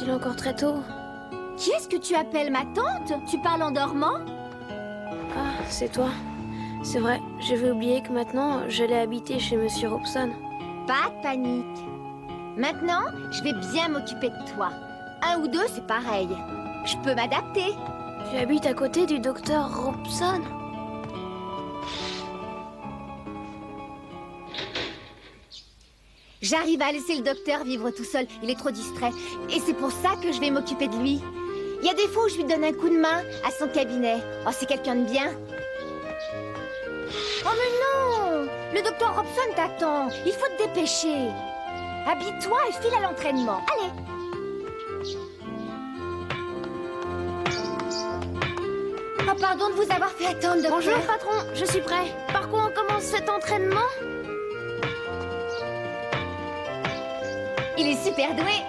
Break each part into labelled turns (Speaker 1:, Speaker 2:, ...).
Speaker 1: est encore très tôt.
Speaker 2: Qui est-ce que tu appelles ma tante? Tu parles en dormant?
Speaker 1: Ah, c'est toi. C'est vrai, j'avais oublié que maintenant, j'allais habiter chez Monsieur Robson.
Speaker 2: Pas de panique. Maintenant, je vais bien m'occuper de toi. Un ou deux, c'est pareil. Je peux m'adapter.
Speaker 1: Tu habites à côté du docteur Robson?
Speaker 2: J'arrive à laisser le docteur vivre tout seul. Il est trop distrait. Et c'est pour ça que je vais m'occuper de lui. Il y a des fois où je lui donne un coup de main à son cabinet. Oh, c'est quelqu'un de bien. Oh mais non! Le docteur Robson t'attend. Il faut te dépêcher. Habille-toi et file à l'entraînement. Allez! Oh, pardon de vous avoir fait attendre, docteur.
Speaker 1: Bonjour, patron, je suis prêt. Par quoi on commence cet entraînement?
Speaker 2: Il est super doué.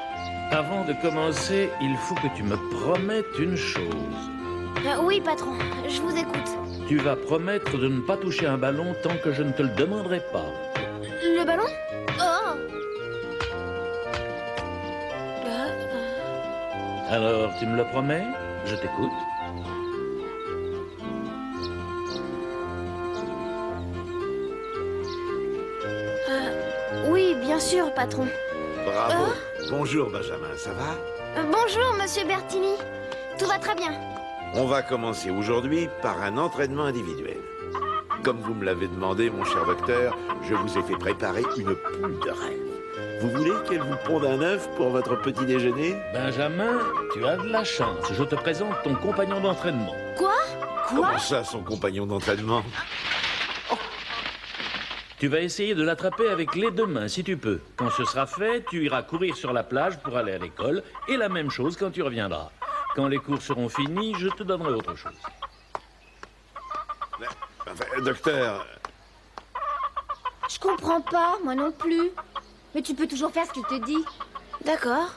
Speaker 3: Avant de commencer, il faut que tu me promettes une chose.
Speaker 1: Oui, patron, je vous écoute.
Speaker 3: Tu vas promettre de ne pas toucher un ballon tant que je ne te le demanderai pas.
Speaker 1: Le ballon? Oh!
Speaker 3: Alors, tu me le promets? Je t'écoute.
Speaker 1: Oui, bien sûr, patron.
Speaker 4: Bravo. Bonjour, Benjamin, ça va?
Speaker 1: Bonjour, Monsieur Bertini. Tout va très bien.
Speaker 4: On va commencer aujourd'hui par un entraînement individuel. Comme vous me l'avez demandé, mon cher docteur, je vous ai fait préparer une poule de rêve. Vous voulez qu'elle vous ponde un œuf pour votre petit déjeuner?
Speaker 3: Benjamin, tu as de la chance. Je te présente ton compagnon d'entraînement.
Speaker 1: Quoi?
Speaker 4: Comment ça, son compagnon d'entraînement?
Speaker 3: Tu vas essayer de l'attraper avec les deux mains, si tu peux. Quand ce sera fait, tu iras courir sur la plage pour aller à l'école. Et la même chose quand tu reviendras. Quand les cours seront finis, je te donnerai autre chose.
Speaker 4: Enfin, docteur,
Speaker 2: Je comprends pas, moi non plus. Mais tu peux toujours faire ce qu'il te dit.
Speaker 1: D'accord.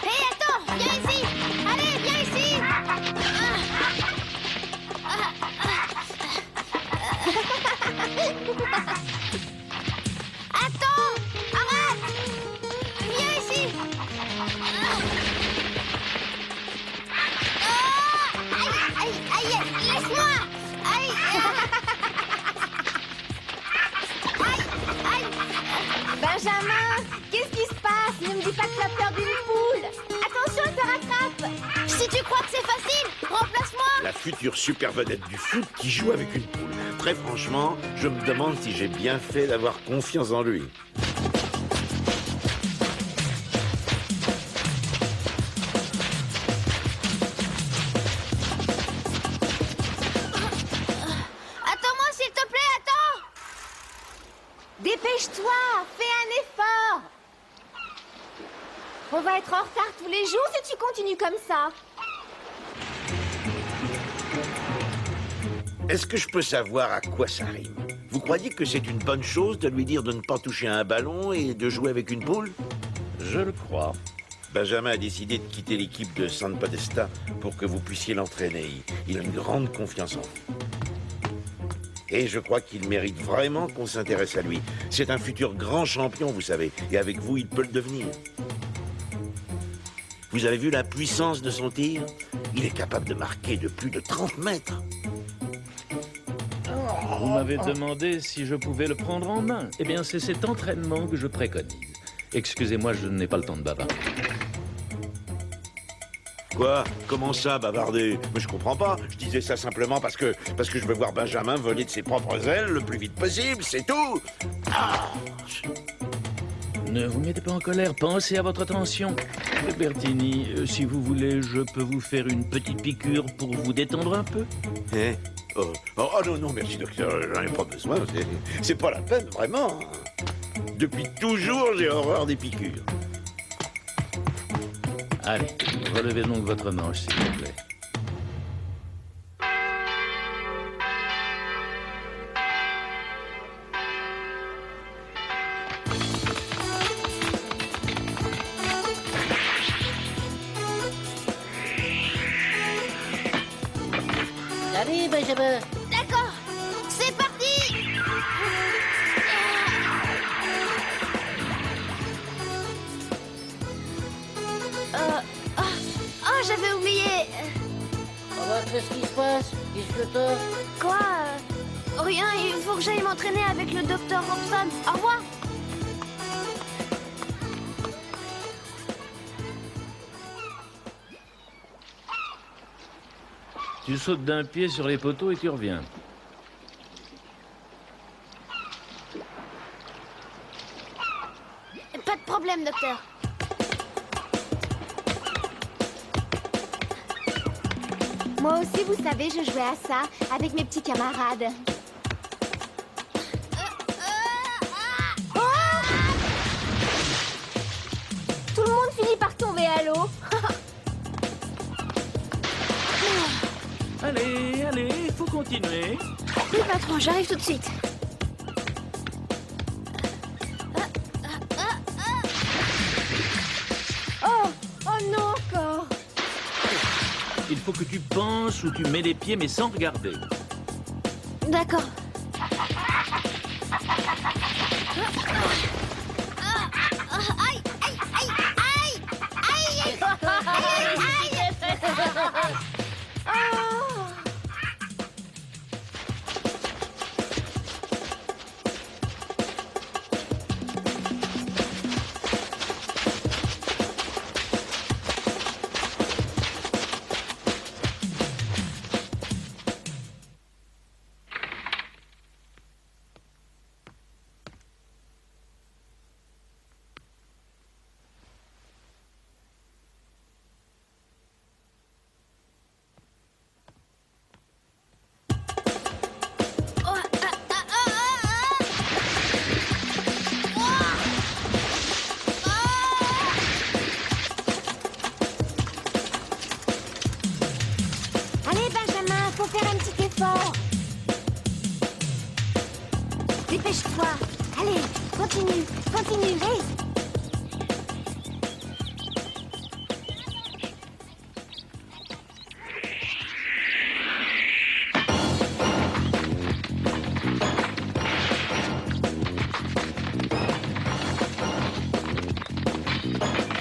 Speaker 2: Hé, attends, viens ici. Allez, viens ici. Attends, arrête. Viens ici. Aïe, aïe, aïe, laisse-moi. Aïe. Aïe, aïe. Benjamin, qu'est-ce qui se passe? Ne me dis pas que tu as peur d'une poule. Attention, elle te rattrape. Si tu crois que c'est facile, remplace-moi.
Speaker 4: la future super vedette du foot qui joue avec une poule. Très franchement, je me demande si j'ai bien fait d'avoir confiance en lui.
Speaker 2: Attends-moi, s'il te plaît, attends. Dépêche-toi, fais un effort. On va être en retard tous les jours si tu continues comme ça.
Speaker 4: Est-ce que je peux savoir à quoi ça rime? Vous croyez que c'est une bonne chose de lui dire de ne pas toucher à un ballon et de jouer avec une poule?
Speaker 3: Je le crois.
Speaker 4: Benjamin a décidé de quitter l'équipe de San Podesta pour que vous puissiez l'entraîner. Il a une grande confiance en vous. Et je crois qu'il mérite vraiment qu'on s'intéresse à lui. C'est un futur grand champion, vous savez, et avec vous, il peut le devenir. Vous avez vu la puissance de son tir? Il est capable de marquer de plus de 30 mètres.
Speaker 3: Vous m'avez demandé si je pouvais le prendre en main. Eh bien, c'est cet entraînement que je préconise. Excusez-moi, je n'ai pas le temps de bavarder.
Speaker 4: Quoi? Comment ça, bavarder? Mais je comprends pas. Je disais ça simplement parce que je veux voir Benjamin voler de ses propres ailes le plus vite possible, c'est tout. Ah!
Speaker 3: Ne vous mettez pas en colère, pensez à votre tension. Bertini, si vous voulez, je peux vous faire une petite piqûre pour vous détendre un peu.
Speaker 4: Hein? Oh, non, non, merci docteur, j'en ai pas besoin, c'est pas la peine, vraiment. Depuis toujours, j'ai horreur des piqûres.
Speaker 3: Allez, relevez donc votre manche, s'il vous plaît.
Speaker 5: Allez, Benjamin.
Speaker 2: D'accord, c'est parti.
Speaker 1: j'avais oublié.
Speaker 5: Qu'est-ce qui se passe? Qu'est-ce que t'as?
Speaker 1: Quoi Rien, il faut que j'aille m'entraîner avec le docteur Robson. Au revoir.
Speaker 3: Tu sautes d'un pied sur les poteaux et tu reviens.
Speaker 1: Pas de problème, docteur.
Speaker 2: Moi aussi, vous savez, je jouais à ça avec mes petits camarades. Tout le monde finit par tomber à l'eau.
Speaker 3: Allez, allez, faut continuer.
Speaker 1: Oui, patron, j'arrive tout de suite.
Speaker 2: Oh, oh non, encore.
Speaker 3: Il faut que tu penses où tu mets les pieds, mais sans regarder.
Speaker 1: D'accord.
Speaker 2: Allez, Benjamin, faut faire un petit effort. Dépêche-toi. Allez, continue, continue, allez.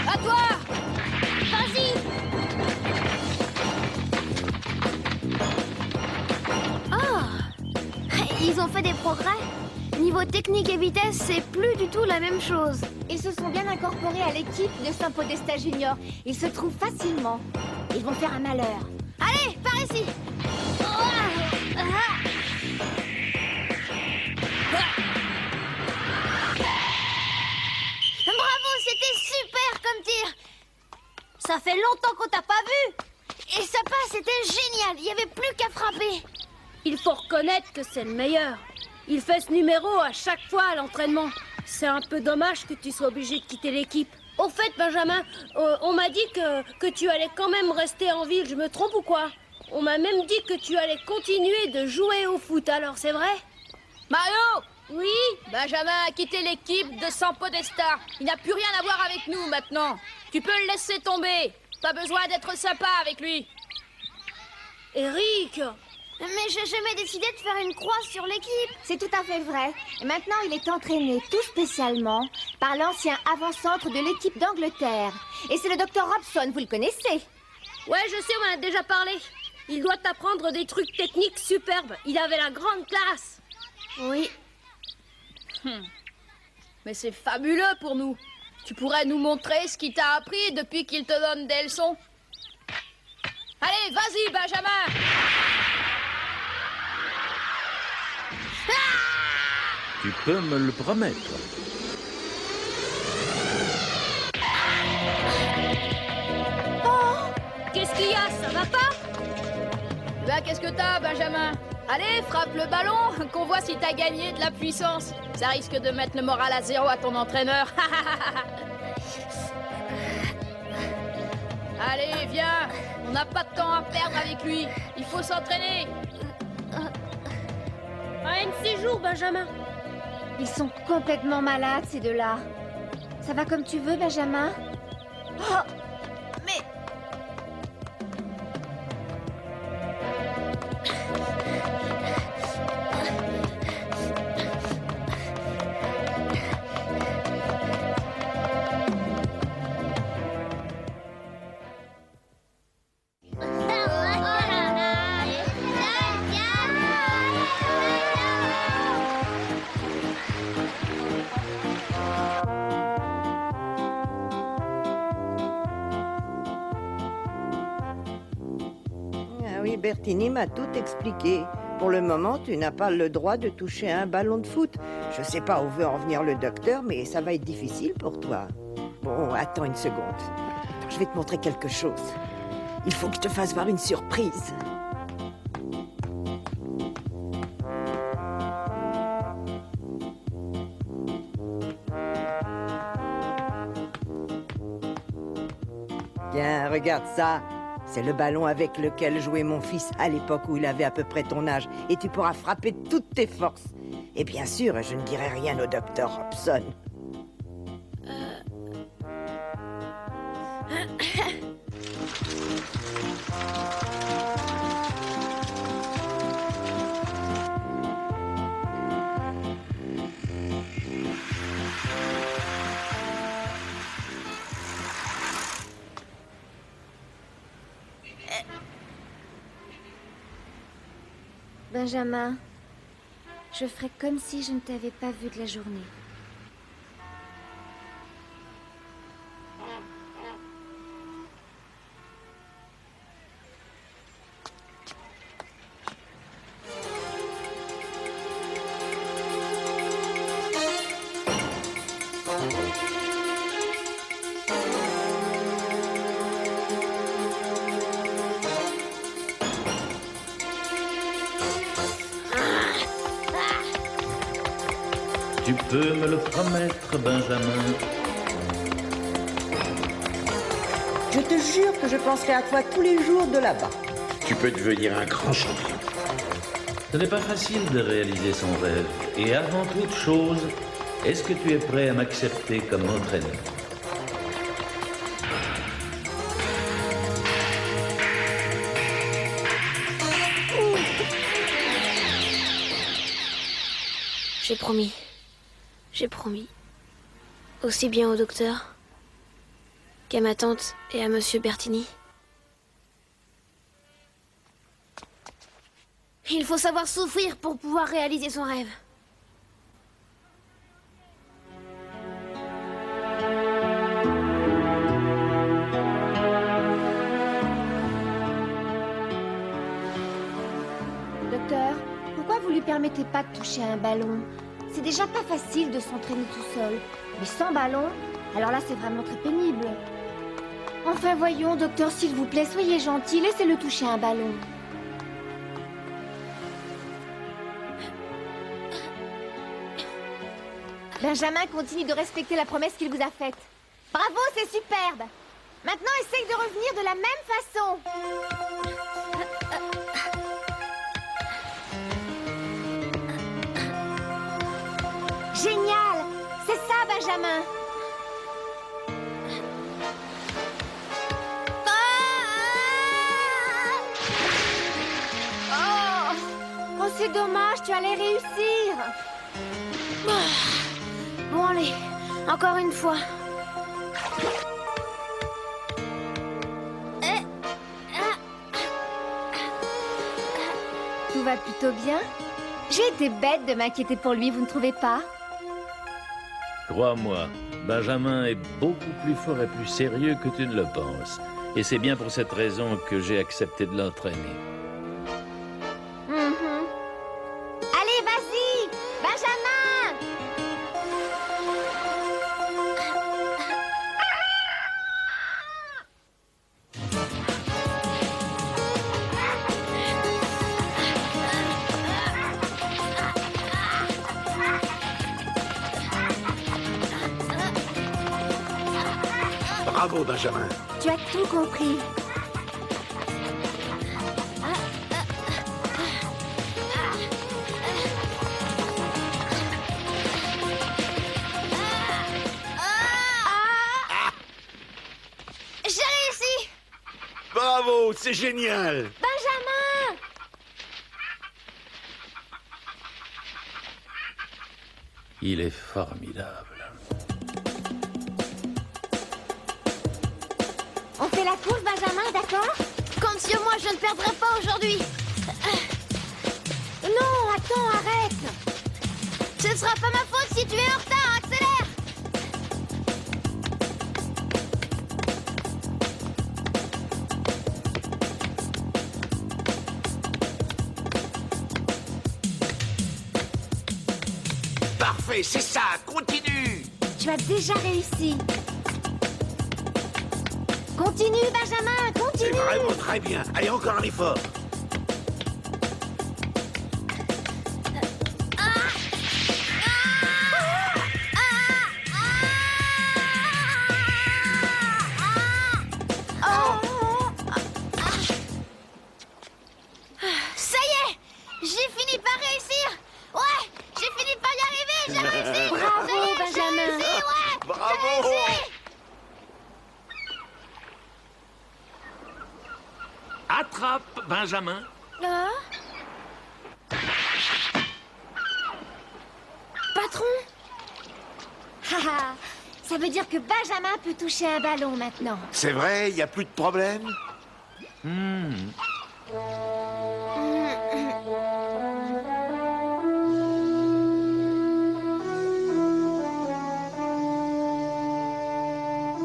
Speaker 1: À toi. Vas-y. Ils ont fait des progrès. Niveau technique et vitesse, c'est plus du tout la même chose.
Speaker 2: Ils se sont bien incorporés à l'équipe de Saint-Podesta Junior. Ils se trouvent facilement. Ils vont faire un malheur.
Speaker 1: Allez, par ici. Bravo, c'était super comme tir. Ça fait longtemps qu'on t'a pas vu. Et sa passe était géniale. Il y avait plus qu'à frapper.
Speaker 6: Il faut reconnaître que c'est le meilleur. Il fait ce numéro à chaque fois à l'entraînement. C'est un peu dommage que tu sois obligé de quitter l'équipe. Au fait, Benjamin, on m'a dit que tu allais quand même rester en ville. Je me trompe ou quoi? On m'a même dit que tu allais continuer de jouer au foot. Alors, c'est vrai?
Speaker 7: Mario!
Speaker 6: Oui?
Speaker 7: Benjamin a quitté l'équipe de Saint-Podesta. Il n'a plus rien à voir avec nous maintenant. Tu peux le laisser tomber. Pas besoin d'être sympa avec lui.
Speaker 6: Eric!
Speaker 1: Mais j'ai jamais décidé de faire une croix sur l'équipe.
Speaker 2: C'est tout à fait vrai. Et maintenant, il est entraîné tout spécialement par l'ancien avant-centre de l'équipe d'Angleterre. Et c'est le docteur Robson, vous le connaissez.
Speaker 6: Ouais, je sais, on en a déjà parlé. Il doit t'apprendre des trucs techniques superbes. Il avait la grande classe.
Speaker 1: Oui.
Speaker 7: Mais c'est fabuleux pour nous. Tu pourrais nous montrer ce qu'il t'a appris depuis qu'il te donne des leçons. Allez, vas-y, Benjamin!
Speaker 3: Tu peux me le promettre.
Speaker 6: Qu'est-ce qu'il y a? Ça va pas?
Speaker 7: Ben, qu'est-ce que t'as, Benjamin? Allez, frappe le ballon, qu'on voit si t'as gagné de la puissance. Ça risque de mettre le moral à zéro à ton entraîneur. Allez, viens. On n'a pas de temps à perdre avec lui. Il faut s'entraîner.
Speaker 6: Un N6 jours, Benjamin.
Speaker 2: Ils sont complètement malades, ces deux-là. Ça va comme tu veux, Benjamin? Oh,
Speaker 8: Ah oui, Bertini m'a tout expliqué. Pour le moment, tu n'as pas le droit de toucher un ballon de foot. Je sais pas où veut en venir le docteur, mais ça va être difficile pour toi. Bon, attends une seconde. Je vais te montrer quelque chose. Il faut que je te fasse voir une surprise. Tiens, regarde ça. C'est le ballon avec lequel jouait mon fils à l'époque où il avait à peu près ton âge. Et tu pourras frapper de toutes tes forces. Et bien sûr, je ne dirai rien au docteur Hobson.
Speaker 2: Benjamin, je ferai comme si je ne t'avais pas vu de la journée.
Speaker 3: Tu peux me le promettre, Benjamin?
Speaker 8: Je te jure que je penserai à toi tous les jours de là-bas.
Speaker 4: Tu peux devenir un grand champion.
Speaker 3: Ce n'est pas facile de réaliser son rêve. Et avant toute chose, est-ce que tu es prêt à m'accepter comme entraîneur?
Speaker 6: J'ai promis. J'ai promis. Aussi bien au docteur qu'à ma tante et à monsieur Bertini. Il faut savoir souffrir pour pouvoir réaliser son rêve.
Speaker 2: Docteur, pourquoi vous lui permettez pas de toucher un ballon? C'est déjà pas facile de s'entraîner tout seul. Mais sans ballon, alors là c'est vraiment très pénible. Enfin voyons, docteur, s'il vous plaît, soyez gentil, laissez-le toucher un ballon. Benjamin continue de respecter la promesse qu'il vous a faite. Bravo, c'est superbe. Maintenant, essaye de revenir de la même façon. Génial! C'est ça, Benjamin! Oh, c'est dommage, tu allais réussir!
Speaker 6: Bon, allez, encore une fois.
Speaker 2: Tout va plutôt bien? J'ai été bête de m'inquiéter pour lui, vous ne trouvez pas?
Speaker 3: Crois-moi, Benjamin est beaucoup plus fort et plus sérieux que tu ne le penses. Et c'est bien pour cette raison que j'ai accepté de l'entraîner.
Speaker 2: Allez, vas-y! Benjamin!
Speaker 4: Bravo, Benjamin.
Speaker 2: Tu as tout compris.
Speaker 1: J'ai réussi!
Speaker 4: Bravo, c'est génial.
Speaker 2: Benjamin!
Speaker 3: Il est formidable.
Speaker 2: On fait la course, Benjamin, d'accord?
Speaker 1: Compte sur moi, je ne perdrai pas aujourd'hui.
Speaker 2: Non, attends, arrête!
Speaker 1: Ce ne sera pas ma faute si tu es en retard, accélère!
Speaker 4: Parfait, c'est ça, continue.
Speaker 2: Tu as déjà réussi. Continue, Benjamin,
Speaker 4: C'est
Speaker 2: continue.
Speaker 4: vraiment très bien. Allez, encore un effort.
Speaker 1: Ça y est, j'ai fini par réussir. Ouais, j'ai fini par y arriver, j'ai réussi.
Speaker 2: Bravo,
Speaker 1: Ça y est,
Speaker 2: Benjamin.
Speaker 1: j'ai réussi, ouais.
Speaker 4: Bravo.
Speaker 1: J'ai réussi.
Speaker 3: Attrape, Benjamin.
Speaker 2: Patron. Haha, ça veut dire que Benjamin peut toucher un ballon maintenant.
Speaker 4: C'est vrai, il n'y a plus de problème.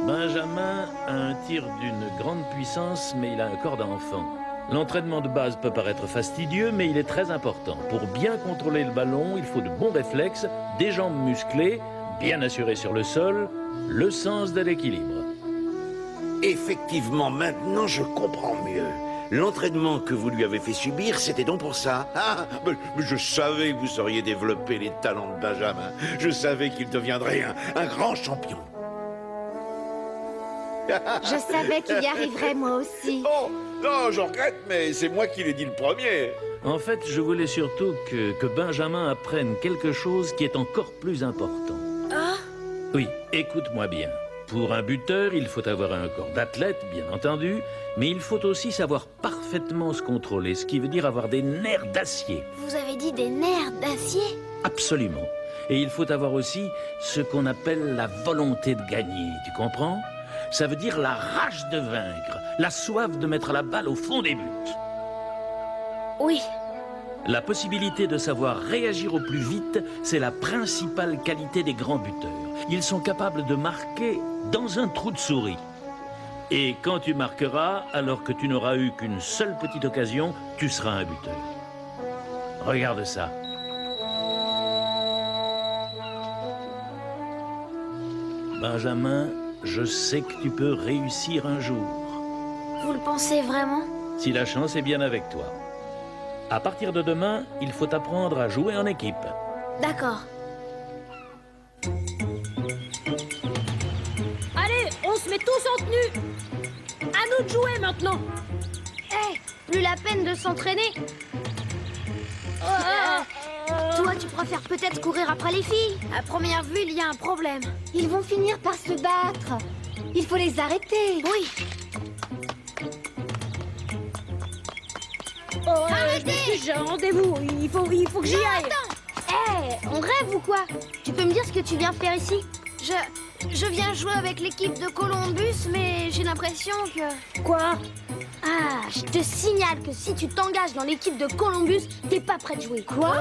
Speaker 3: Benjamin a un tir d'une grande puissance, mais il a un corps d'enfant. L'entraînement de base peut paraître fastidieux, mais il est très important. Pour bien contrôler le ballon, il faut de bons réflexes, des jambes musclées, bien assurées sur le sol, le sens de l'équilibre.
Speaker 4: Effectivement, maintenant je comprends mieux. L'entraînement que vous lui avez fait subir, c'était donc pour ça. Ah, mais je savais que vous sauriez développer les talents de Benjamin. Je savais qu'il deviendrait un grand champion.
Speaker 2: Je savais qu'il y arriverait moi aussi.
Speaker 4: Oh, non, je regrette, mais c'est moi qui l'ai dit le premier.
Speaker 3: En fait, je voulais surtout que Benjamin apprenne quelque chose qui est encore plus important. Oui, écoute-moi bien. Pour un buteur, il faut avoir un corps d'athlète, bien entendu, mais il faut aussi savoir parfaitement se contrôler, ce qui veut dire avoir des nerfs d'acier.
Speaker 1: Vous avez dit des nerfs d'acier?
Speaker 3: Absolument. Et il faut avoir aussi ce qu'on appelle la volonté de gagner, tu comprends? Ça veut dire la rage de vaincre, la soif de mettre la balle au fond des buts.
Speaker 1: Oui.
Speaker 3: La possibilité de savoir réagir au plus vite, c'est la principale qualité des grands buteurs. Ils sont capables de marquer dans un trou de souris. Et quand tu marqueras, alors que tu n'auras eu qu'une seule petite occasion, tu seras un buteur. Regarde ça. Benjamin, je sais que tu peux réussir un jour.
Speaker 1: Vous le pensez vraiment?
Speaker 3: Si la chance est bien avec toi. À partir de demain, il faut apprendre à jouer en équipe.
Speaker 1: D'accord.
Speaker 6: Allez, on se met tous en tenue. À nous de jouer maintenant.
Speaker 1: Plus la peine de s'entraîner. Toi, tu préfères peut-être courir après les filles. À première vue, il y a un problème.
Speaker 2: Ils vont finir par se battre. Il faut les arrêter.
Speaker 1: Oui.
Speaker 6: Je m'excuse, j'ai un rendez-vous. Il faut que j'y aille.
Speaker 1: On rêve ou quoi? Tu peux me dire ce que tu viens faire ici? Je viens jouer avec l'équipe de Columbus, mais j'ai l'impression que...
Speaker 6: Quoi?
Speaker 1: Ah, je te signale que si tu t'engages dans l'équipe de Columbus, t'es pas prêt de jouer.
Speaker 2: Quoi?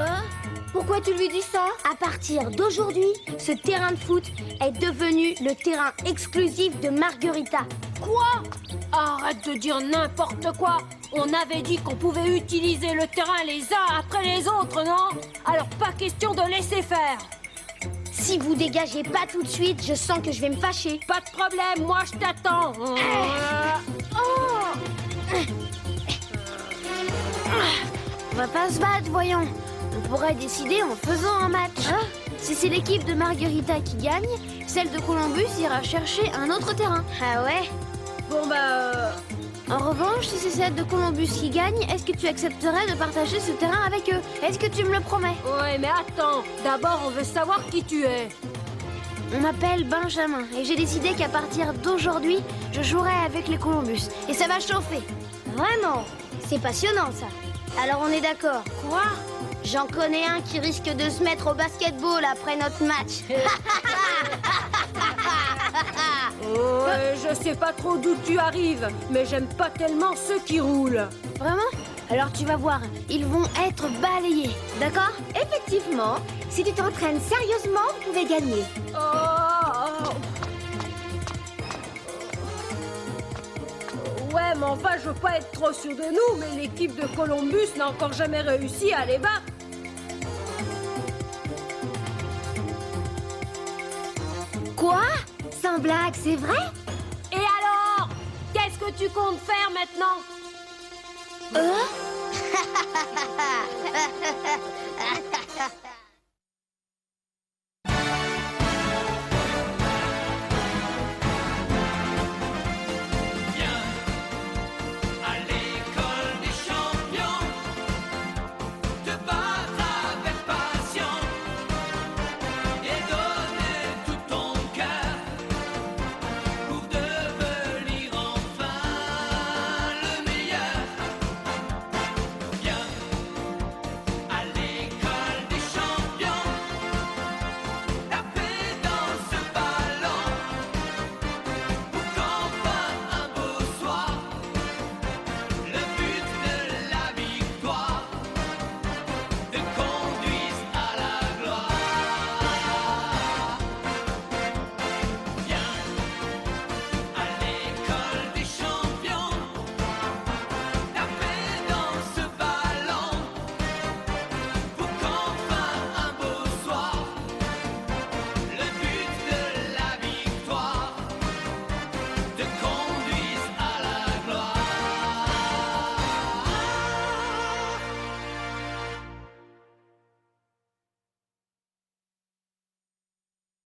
Speaker 2: Pourquoi tu lui dis ça?
Speaker 1: À partir d'aujourd'hui, ce terrain de foot est devenu le terrain exclusif de Margarita.
Speaker 6: Quoi? Arrête de dire n'importe quoi. On avait dit qu'on pouvait utiliser le terrain les uns après les autres, non? Alors pas question de laisser faire.
Speaker 1: Si vous dégagez pas tout de suite, je sens que je vais me fâcher.
Speaker 6: Pas de problème, moi je t'attends.
Speaker 1: On va pas se battre, voyons. On pourrait décider en faisant un match. Si c'est l'équipe de Margarita qui gagne, celle de Columbus ira chercher un autre terrain. Ah ouais?
Speaker 6: Bon
Speaker 1: En revanche, si c'est celle de Columbus qui gagne, est-ce que tu accepterais de partager ce terrain avec eux? Est-ce que tu me le promets?
Speaker 6: ouais, mais attends. D'abord, on veut savoir qui tu es.
Speaker 1: On m'appelle Benjamin et j'ai décidé qu'à partir d'aujourd'hui, je jouerai avec les Columbus. Et ça va chauffer. Vraiment? C'est passionnant, ça. Alors on est d'accord.
Speaker 6: Quoi?
Speaker 1: J'en connais un qui risque de se mettre au basketball après notre match.
Speaker 6: Je sais pas trop d'où tu arrives, mais j'aime pas tellement ceux qui roulent.
Speaker 1: Vraiment? Alors tu vas voir, ils vont être balayés. D'accord?
Speaker 2: Effectivement, si tu t'entraînes sérieusement, vous pouvez gagner.
Speaker 6: Ouais, mais enfin, je veux pas être trop sûr de nous, mais l'équipe de Columbus n'a encore jamais réussi à les battre.
Speaker 2: sans blague, c'est vrai?
Speaker 6: Et alors? Qu'est-ce que tu comptes faire maintenant?